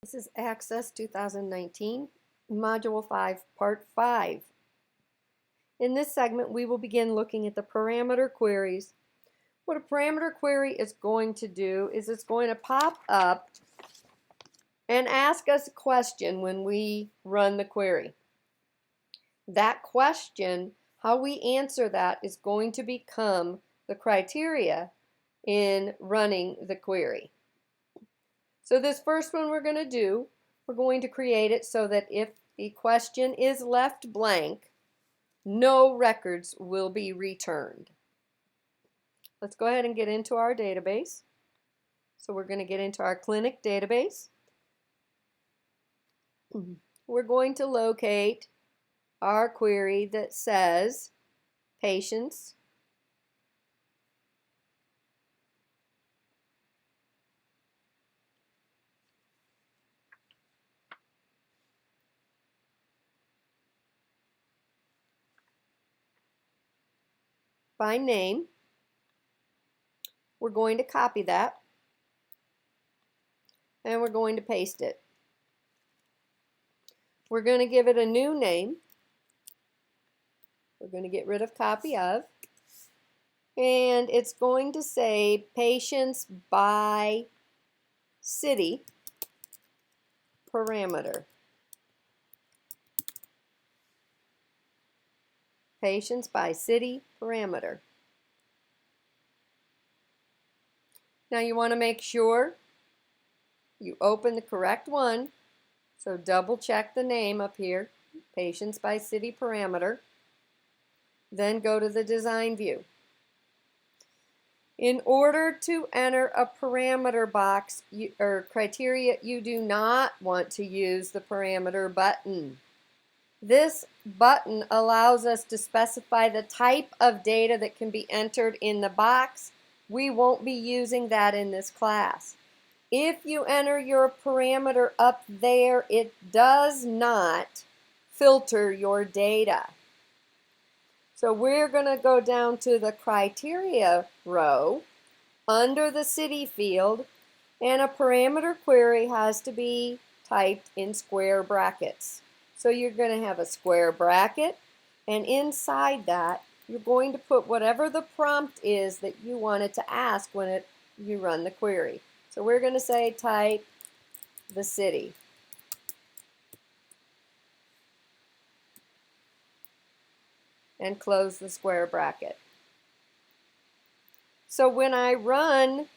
This is Access 2019 Module 5 Part 5. In this segment we will begin looking at the parameter queries. What a parameter query is going to do is it's going to pop up and ask us a question when we run the query. That question, how we answer that, is going to become the criteria in running the query. So this first one we're going to do, we're going to create it so that if the question is left blank, no records will be returned. Let's go ahead and get into our database. So we're going to get into our clinic database. We're going to locate our query that says patients by name. We're going to copy that and we're going to paste it. We're going to give it a new name. We're going to get rid of copy of, and it's going to say patients by city parameter. Patients by city parameter. Now you want to make sure you open the correct one, so double check the name up here, patients by city parameter. Then go to the design view. In order to enter a parameter box or criteria, you do not want to use the parameter button. This button allows us to specify the type of data that can be entered in the box. We won't be using that in this class. If you enter your parameter up there, it does not filter your data. So we're going to go down to the criteria row under the city field, and a parameter query has to be typed in square brackets. So you're going to have a square bracket, and inside that you're going to put whatever the prompt is that you want it to ask when you run the query. So we're going to say type the city. And close the square bracket. So when I run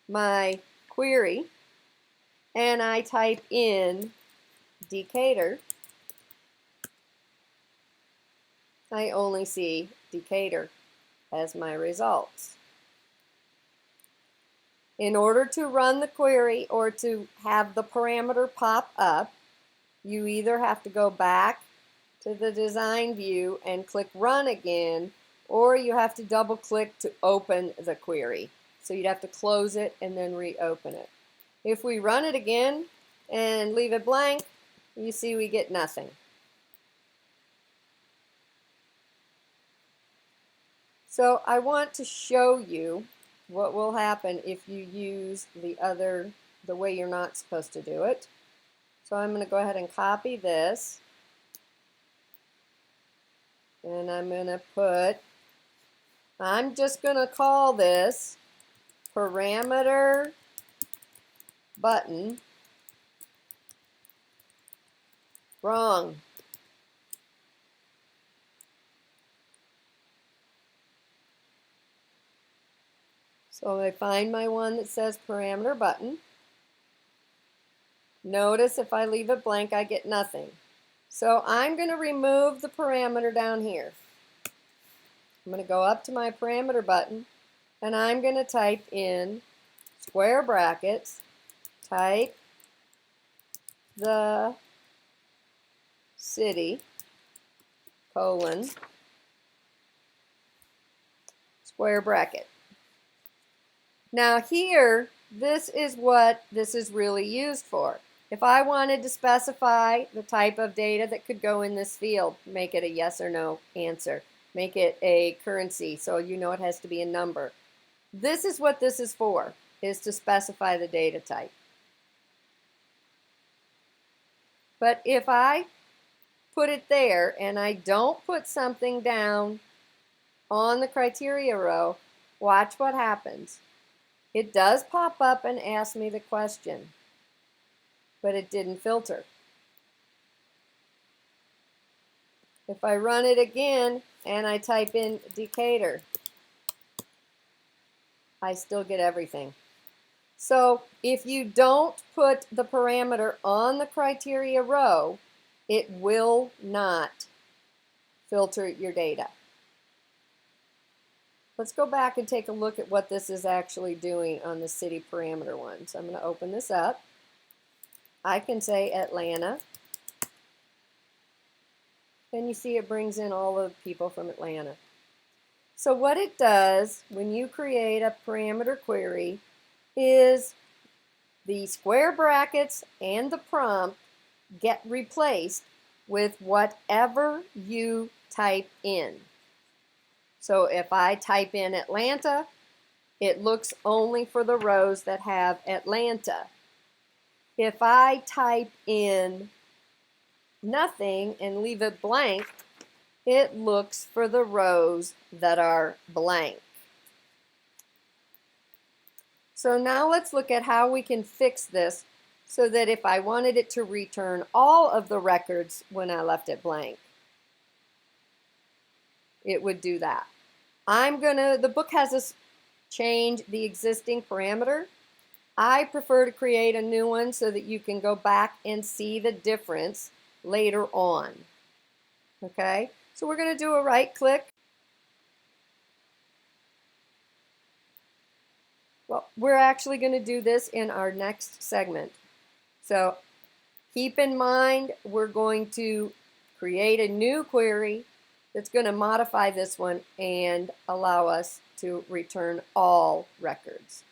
my query and I type in Decatur, I only see Decatur as my results. In order to run the query or to have the parameter pop up, you either have to go back to the design view and click run again, or you have to double click to open the query. So you'd have to close it and then reopen it. If we run it again and leave it blank, you see we get nothing. So I want to show you what will happen if you use the way you're not supposed to do it. So I'm going to go ahead and copy this. And I'm just going to call this parameter button. Wrong. So I find my one that says parameter button. Notice if I leave it blank, I get nothing. So I'm going to remove the parameter down here. I'm going to go up to my parameter button, and I'm going to type in square brackets, type the city, colon, square bracket. Now here, this is what this is really used for. If I wanted to specify the type of data that could go in this field, make it a yes or no answer. Make it a currency, so you know it has to be a number. This is what this is for, is to specify the data type. But if I put it there and I don't put something down on the criteria row, watch what happens. It does pop up and ask me the question, but it didn't filter. If I run it again and I type in Decatur, I still get everything. So if you don't put the parameter on the criteria row, it will not filter your data. Let's go back and take a look at what this is actually doing on the city parameter one. So I'm going to open this up. I can say Atlanta. And you see it brings in all the people from Atlanta. So what it does when you create a parameter query is the square brackets and the prompt get replaced with whatever you type in. So if I type in Atlanta, it looks only for the rows that have Atlanta. If I type in nothing and leave it blank, it looks for the rows that are blank. So now let's look at how we can fix this so that if I wanted it to return all of the records when I left it blank, it would do that. The book has us change the existing parameter. I prefer to create a new one so that you can go back and see the difference later on. Okay, so we're going to do a right click. Well, we're actually going to do this in our next segment. So keep in mind, we're going to create a new query that's going to modify this one and allow us to return all records.